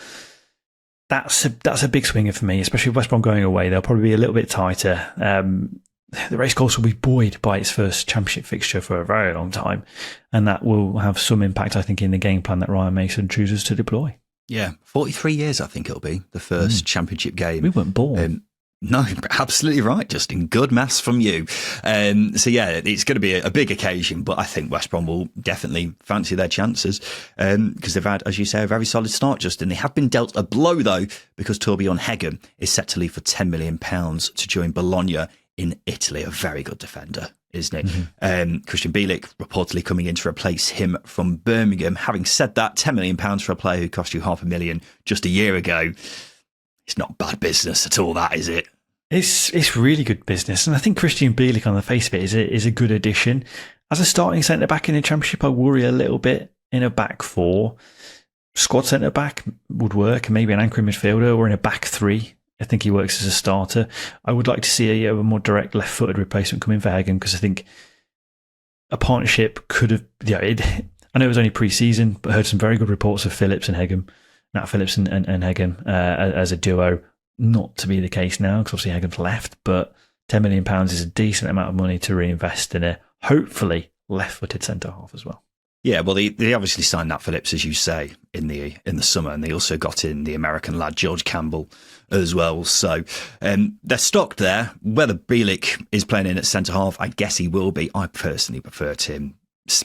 That's a big swinger for me, especially with West Brom going away. They'll probably be a little bit tighter. The racecourse will be buoyed by its first championship fixture for a very long time, and that will have some impact, I think, in the game plan that Ryan Mason chooses to deploy. Yeah, 43 years, I think it'll be the first championship game. We weren't born. No, absolutely right, Justin. Good maths from you. So yeah, it's going to be a big occasion, but I think West Brom will definitely fancy their chances because they've had, as you say, a very solid start, Justin. They have been dealt a blow, though, because Torbjorn Hegem is set to leave for £10 million to join Bologna in Italy. A very good defender, isn't he? Christian Bielik reportedly coming in to replace him from Birmingham. Having said that, £10 million for a player who cost you £500,000 just a year ago, it's not bad business at all, that, is it? It's really good business, and I think Christian Bielik, on the face of it, is a good addition. As a starting centre-back in the Championship, I worry a little bit in a back 4. Squad centre-back would work, maybe an anchoring midfielder, or in a back 3. I think he works as a starter. I would like to see a more direct left-footed replacement come in for Hegem, because I think a partnership could have... I know it was only pre-season, but I heard some very good reports of Phillips and Hegem, Nat Phillips and Hegem as a duo. Not to be the case now, because obviously Hegem's left, but £10 million is a decent amount of money to reinvest in a hopefully left-footed centre-half as well. Yeah, well, they obviously signed Nat Phillips, as you say, in the summer, and they also got in the American lad George Campbell as well. So they're stocked there. Whether Bielik is playing in at centre-half, I guess he will be. I personally prefer him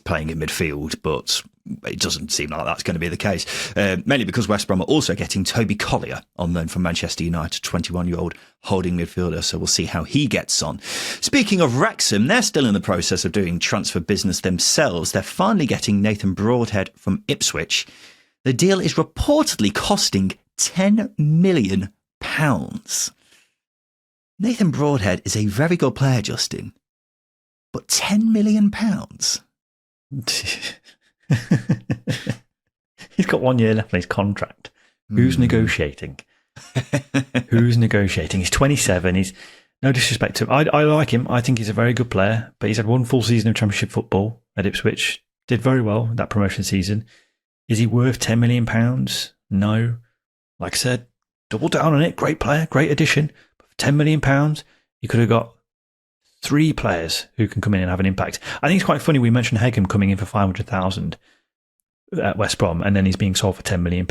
playing in midfield, but it doesn't seem like that's going to be the case. Mainly because West Brom are also getting Toby Collier on loan from Manchester United, 21-year-old holding midfielder, so we'll see how he gets on. Speaking of Wrexham, they're still in the process of doing transfer business themselves. They're finally getting Nathan Broadhead from Ipswich. The deal is reportedly costing £10 million. Nathan Broadhead is a very good player, Justin, but £10 million? He's got 1 year left on his contract. Who's negotiating? Who's negotiating? He's 27. He's no disrespect to him. I like him. I think he's a very good player, but he's had 1 full season of Championship football at Ipswich. Did very well that promotion season. Is he worth £10 million? No. Like I said, double down on it. Great player, great addition. But for £10 million, you could have got 3 players who can come in and have an impact. I think it's quite funny we mentioned Hegem coming in for 500,000 at West Brom, and then he's being sold for £10 million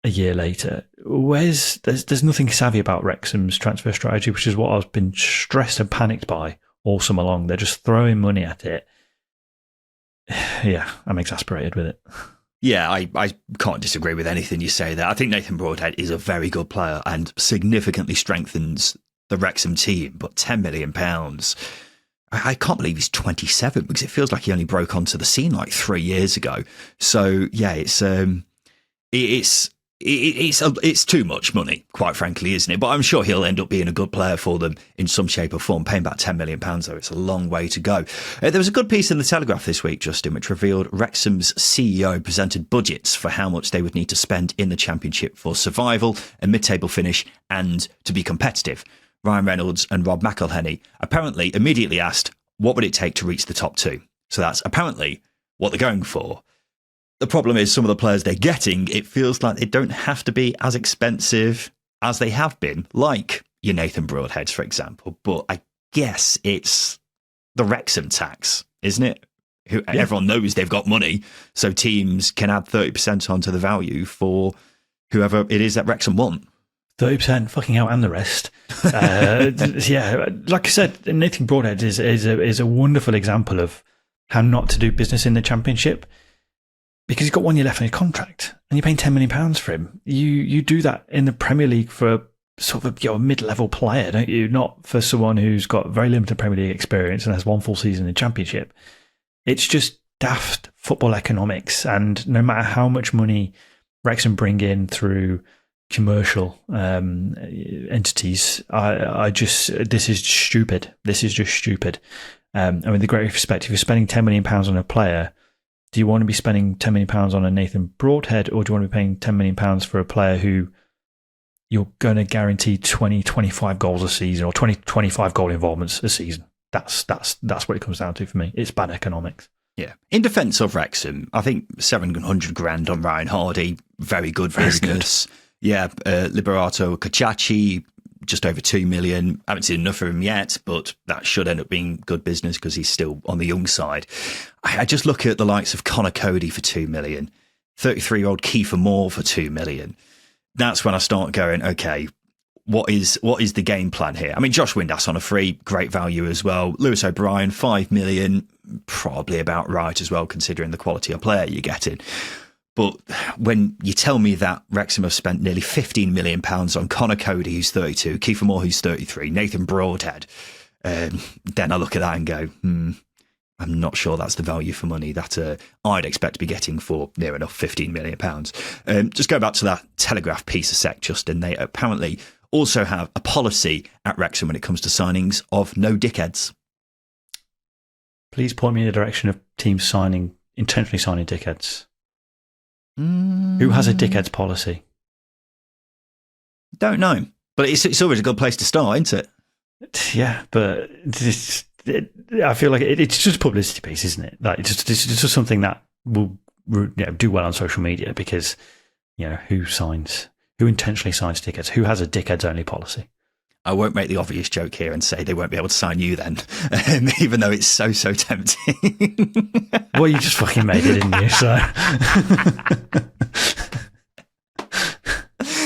a year later. There's nothing savvy about Wrexham's transfer strategy, which is what I've been stressed and panicked by all summer long. They're just throwing money at it. Yeah, I'm exasperated with it. Yeah, I can't disagree with anything you say there. I think Nathan Broadhead is a very good player and significantly strengthens the Wrexham team, but £10 million. I can't believe he's 27 because it feels like he only broke onto the scene like 3 years ago. So yeah, it's too much money, quite frankly, isn't it? But I'm sure he'll end up being a good player for them in some shape or form. Paying back £10 million, though, it's a long way to go. There was a good piece in the Telegraph this week, Justin, which revealed Wrexham's CEO presented budgets for how much they would need to spend in the Championship for survival, a mid-table finish, and to be competitive. Ryan Reynolds and Rob McElhenney, apparently immediately asked, what would it take to reach the top two? So that's apparently what they're going for. The problem is some of the players they're getting, it feels like they don't have to be as expensive as they have been, like your Nathan Broadheads, for example. But I guess it's the Wrexham tax, isn't it? Everyone knows they've got money, so teams can add 30% onto the value for whoever it is that Wrexham want. 30%, fucking hell, and the rest. Yeah, like I said, Nathan Broadhead is a wonderful example of how not to do business in the Championship, because he's got 1 year left on his contract, and you're paying £10 million for him. You do that in the Premier League for sort of a mid-level player, don't you? Not for someone who's got very limited Premier League experience and has one full season in the Championship. It's just daft football economics, and no matter how much money Wrexham bring in through commercial entities, this is stupid. This is just stupid. I mean, the great respect, if you're spending £10 million on a player, do you want to be spending £10 million on a Nathan Broadhead, or do you want to be paying £10 million for a player who you're going to guarantee 20, 25 goals a season, or 20, 25 goal involvements a season? That's what it comes down to for me. It's bad economics. Yeah. In defence of Wrexham, I think 700 grand on Ryan Hardy, very good business. Good. Yeah. Liberato Caciacci, just over 2 million. I haven't seen enough of him yet, but that should end up being good business because he's still on the young side. I just look at the likes of Connor Cody for 2 million, 33-year-old Kiefer Moore for 2 million. That's when I start going, okay, what is the game plan here? I mean, Josh Windass on a free, great value as well. Lewis O'Brien, 5 million, probably about right as well, considering the quality of player you're getting. But when you tell me that Wrexham have spent nearly £15 million on Connor Cody, who's 32, Kiefer Moore, who's 33, Nathan Broadhead, then I look at that and go, I'm not sure that's the value for money that I'd expect to be getting for near enough £15 million. Just go back to that Telegraph piece a sec, Justin. They apparently also have a policy at Wrexham when it comes to signings of no dickheads. Please point me in the direction of teams intentionally signing dickheads. Who has a dickheads policy? Don't know, but it's always a good place to start, isn't it? Yeah, but I feel like it's just a publicity piece, isn't it? Like it's just something that will do well on social media because who intentionally signs dickheads? Who has a dickheads only policy? I won't make the obvious joke here and say they won't be able to sign you then, even though it's so tempting. Well, you just fucking made it, didn't you? So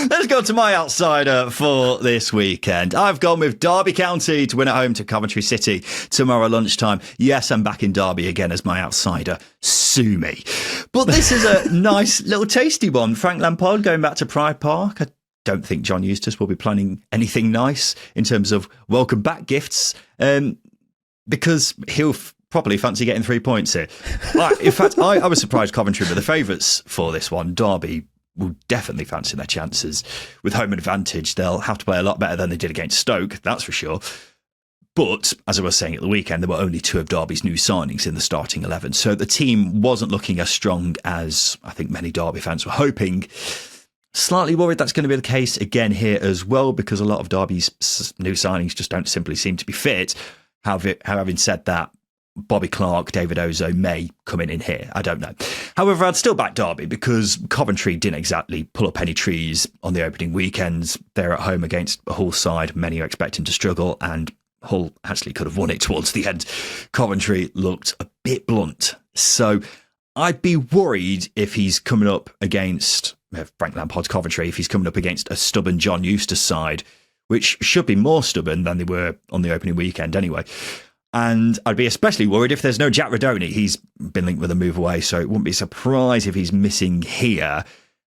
let's go to my outsider for this weekend. I've gone with Derby County to win at home to Coventry City tomorrow lunchtime. Yes, I'm back in Derby again as my outsider. Sue me. But this is a nice little tasty one. Frank Lampard going back to Pride Park. I don't think John Eustace will be planning anything nice in terms of welcome back gifts because he'll probably fancy getting 3 points here. In fact, I was surprised Coventry were the favourites for this one. Derby will definitely fancy their chances. With home advantage, they'll have to play a lot better than they did against Stoke, that's for sure. But, as I was saying at the weekend, there were only 2 of Derby's new signings in the starting 11. So the team wasn't looking as strong as I think many Derby fans were hoping. Slightly worried that's going to be the case again here as well, because a lot of Derby's new signings just don't simply seem to be fit. Having said that, Bobby Clark, David Ozo may come in here. I don't know. However, I'd still back Derby because Coventry didn't exactly pull up any trees on the opening weekends. They're at home against a Hull side many are expecting to struggle, and Hull actually could have won it towards the end. Coventry looked a bit blunt. So I'd be worried if he's coming up against Frank Lampard's Coventry, if he's coming up against a stubborn John Eustace side, which should be more stubborn than they were on the opening weekend anyway. And I'd be especially worried if there's no Jack Radoni. He's been linked with a move away, so it wouldn't be surprised if he's missing here.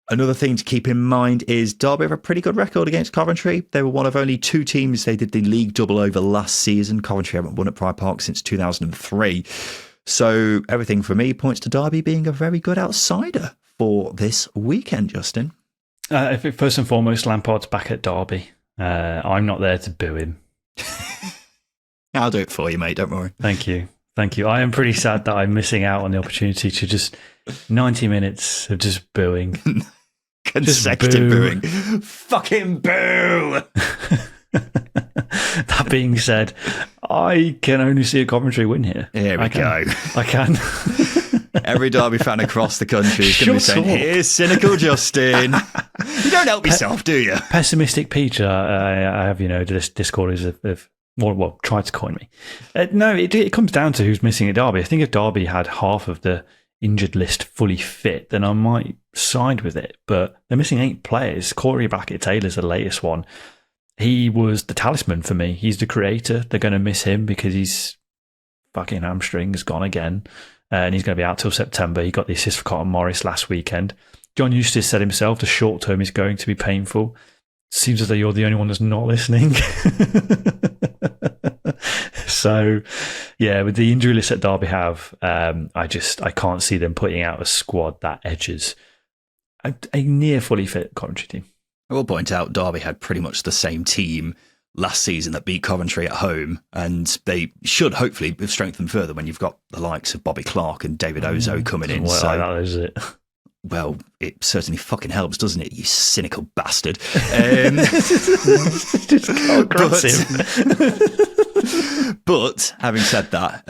Another thing to keep in mind is Derby have a pretty good record against Coventry. They were one of only 2 teams they did the league double over last season. Coventry haven't won at Pride Park since 2003. So everything for me points to Derby being a very good outsider for this weekend, Justin. First and foremost, Lampard's back at Derby. I'm not there to boo him. I'll do it for you, mate. Don't worry. Thank you. I am pretty sad that I'm missing out on the opportunity to just 90 minutes of just booing. Consecutive booing. Fucking boo! That being said, I can only see a Coventry win here. Here we go. I can. Every Derby fan across the country is going to be saying, here's cynical Justin. You don't help yourself, do you? Pessimistic Peach, I have, this Discord is well, tried to coin me. No, it comes down to who's missing at Derby. I think if Derby had half of the injured list fully fit, then I might side with it. But they're missing 8 players. Corey Blackett-Taylor's the latest one. He was the talisman for me. He's the creator. They're going to miss him because his fucking hamstring's gone again. And he's going to be out till September. He got the assist for Cotton Morris last weekend. John Eustace said himself the short term is going to be painful. Seems as though you're the only one that's not listening. So, yeah, with the injury list that Derby have, I can't see them putting out a squad that edges a near fully fit Coventry team. I will point out Derby had pretty much the same team last season that beat Coventry at home, and they should hopefully have strengthened further when you've got the likes of Bobby Clark and David Ozo coming in. Well, like that, is it? Well, it certainly fucking helps, doesn't it, you cynical bastard? But having said that,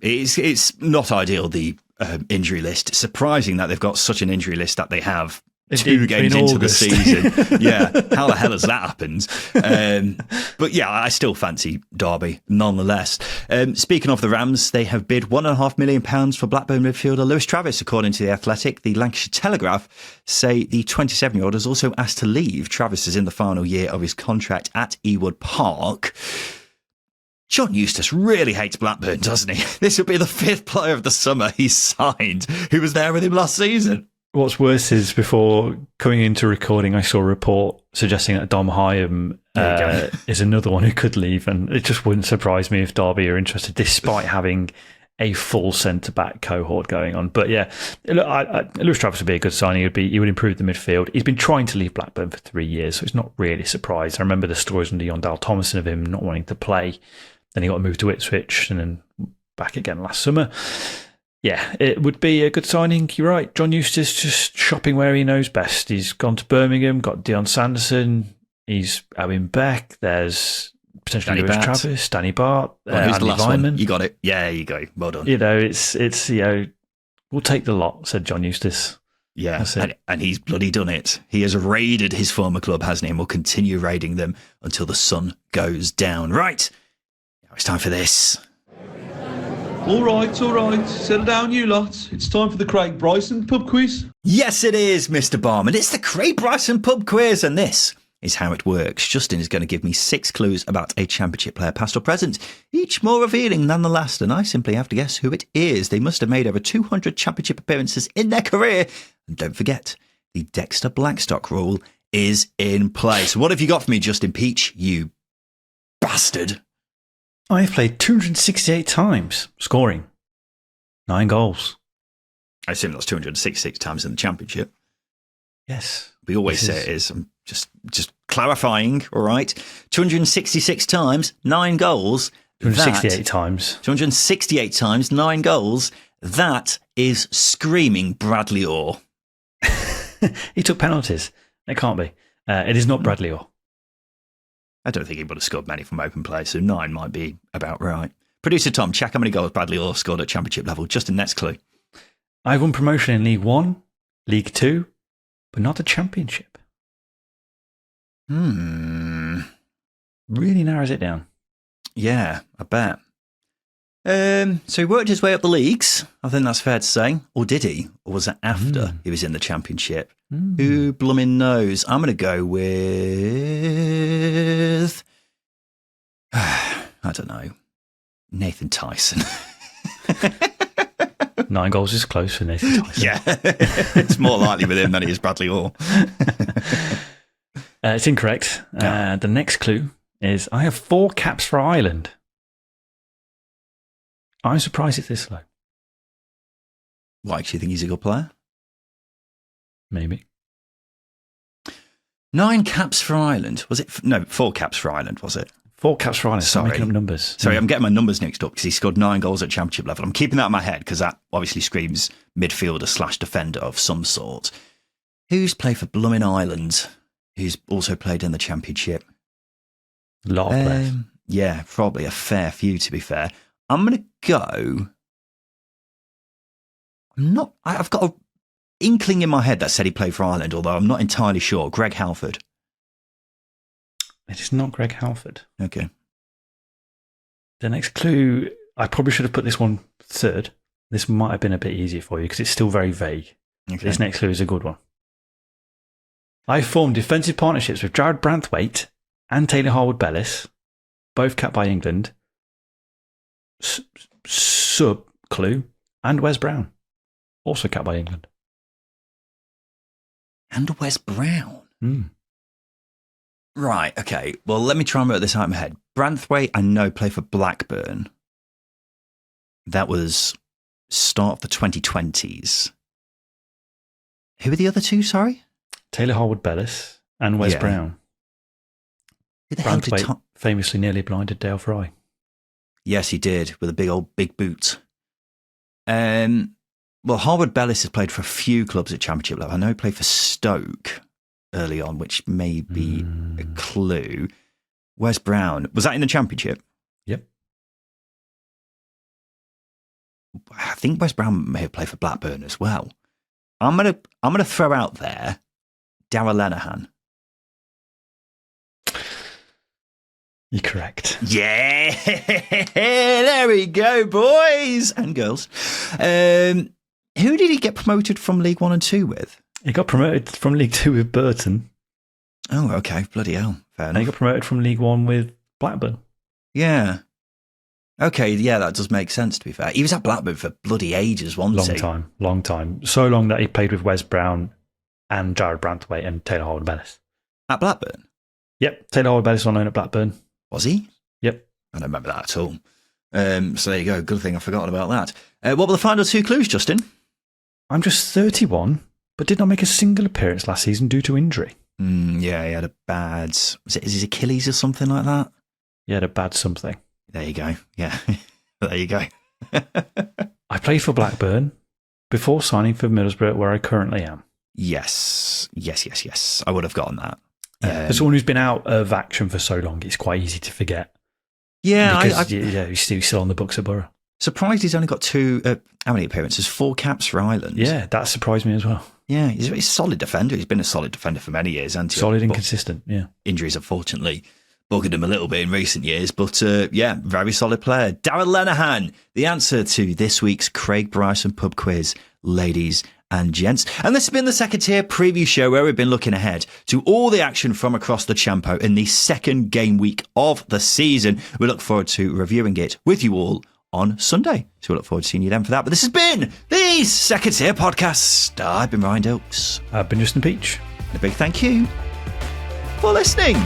it's not ideal, the injury list. Surprising that they've got such an injury list that they have 2 games into the season. Yeah, how the hell has that happened? But yeah, I still fancy Derby nonetheless. Speaking of the Rams, they have bid £1.5 million for Blackburn midfielder Lewis Travis, according to The Athletic. The Lancashire Telegraph say the 27-year-old is also asked to leave. Travis is in the final year of his contract at Ewood Park. John Eustace really hates Blackburn, doesn't he? This will be the 5th player of the summer he's signed who was there with him last season. What's worse is before coming into recording, I saw a report suggesting that Dom Hyam is another one who could leave, and it just wouldn't surprise me if Derby are interested, despite having a full centre-back cohort going on. But yeah, Lewis Travis would be a good signing. He would improve the midfield. He's been trying to leave Blackburn for 3 years, so it's not really a surprise. I remember the stories under Yondell Thomason of him not wanting to play. Then he got moved to Ipswich and then back again last summer. Yeah, it would be a good signing. You're right. John Eustace just shopping where he knows best. He's gone to Birmingham, got Dion Sanderson. He's Owen Beck. There's potentially Lewis Travis, Danny Bart, who's the last Vyman. one? You got it. Yeah, there you go. Well done. It's we'll take the lot, said John Eustace. Yeah, and he's bloody done it. He has raided his former club, hasn't he? And will continue raiding them until the sun goes down. Right, now it's time for this. All right. Settle down, you lot. It's time for the Craig Bryson pub quiz. Yes, it is, Mr. Barman. It's the Craig Bryson pub quiz, and this is how it works. Justin is going to give me 6 clues about a Championship player, past or present, each more revealing than the last, and I simply have to guess who it is. They must have made over 200 Championship appearances in their career. And don't forget, the Dexter Blackstock rule is in place. What have you got for me, Justin Peach, you bastard? I've played 268 times, scoring 9 goals. I assume that's 266 times in the Championship. Yes. We always say it is. I'm just clarifying, all right? 266 times, 9 goals. 268 times. 268 times, 9 goals. That is screaming Bradley Orr. He took penalties. It can't be. It is not Bradley Orr. I don't think he would have scored many from open play, so 9 might be about right. Producer Tom, check how many goals Bradley Orr scored at Championship level. Justin, next clue. I've won promotion in League 1, League 2, but not the Championship. Really narrows it down. Yeah, I bet. So he worked his way up the leagues. I think that's fair to say. Or did he? Or was it after he was in the Championship? Who blooming knows? I'm going to go with... I don't know. Nathan Tyson. 9 goals is close for Nathan Tyson. Yeah. It's more likely with him than it is Bradley Orr. It's incorrect. The next clue is I have 4 caps for Ireland. I'm surprised it's this low. Why, do you think he's a good player? Maybe. 9 caps for Ireland. Was it? No, 4 caps for Ireland, was it? 4 caps for Ireland. Sorry. I'm making up numbers. Sorry, I'm getting my numbers mixed up because he scored 9 goals at Championship level. I'm keeping that in my head because that obviously screams midfielder / defender of some sort. Who's played for blooming Ireland? Who's also played in the Championship? A lot of players. Yeah, probably a fair few, to be fair. I'm going to go... I've got an inkling in my head that said he played for Ireland, although I'm not entirely sure. Greg Halford. It is not Greg Halford. Okay. The next clue, I probably should have put this one third. This might have been a bit easier for you because it's still very vague. Okay. This next clue is a good one. I formed defensive partnerships with Jared Branthwaite and Taylor Harwood-Bellis, both capped by England. Sub-clue, and Wes Brown, also capped by England. And Wes Brown? Mm. Right, okay. Well, let me try and work this out in my head. Branthwaite, I know, played for Blackburn. That was start of the 2020s. Who were the other two, sorry? Taylor Harwood-Bellis and Wes Brown. Who the hell did Branthwaite famously nearly blinded Dale Fry. Yes, he did, with a big boot. Well, Harwood-Bellis has played for a few clubs at Championship level. I know he played for Stoke early on, which may be a clue. Wes Brown, was that in the Championship? Yep. I think Wes Brown may have played for Blackburn as well. I'm gonna throw out there Darragh Lenihan. You're correct. Yeah, there we go, boys and girls. Who did he get promoted from League 1 and 2 with? He got promoted from League 2 with Burton. Oh, okay. Bloody hell. Fair enough. And he got promoted from League 1 with Blackburn. Yeah. Okay, yeah, that does make sense, to be fair. He was at Blackburn for bloody ages, wasn't he? Long time. So long that he played with Wes Brown and Jared Branthwaite and Taylor Harwood-Bellis. At Blackburn? Yep, Taylor Harwood-Bellis on loan at Blackburn. Was he? Yep. I don't remember that at all. So there you go. Good thing I forgot about that. What were the final two clues, Justin? I'm just 31, but did not make a single appearance last season due to injury. Yeah, he had a bad... is his Achilles or something like that? He had a bad something. There you go. Yeah, there you go. I played for Blackburn before signing for Middlesbrough, where I currently am. Yes. I would have gotten that. For someone who's been out of action for so long, it's quite easy to forget. Yeah, because he's still on the books at Borough. Surprised he's only got how many appearances? 4 caps for Ireland. Yeah, that surprised me as well. Yeah, he's a solid defender. He's been a solid defender for many years, hasn't he? Solid and consistent, yeah. Injuries, unfortunately, buggered him a little bit in recent years, but yeah, very solid player. Darragh Lenihan, the answer to this week's Craig Bryson pub quiz, ladies and gents. And this has been the Second Tier preview show where we've been looking ahead to all the action from across the Champo in the second game week of the season. We look forward to reviewing it with you all on Sunday. So we look forward to seeing you then for that. But this has been the Second Tier Podcast. I've been Ryan Dilks. I've been Justin Peach. And a big thank you for listening.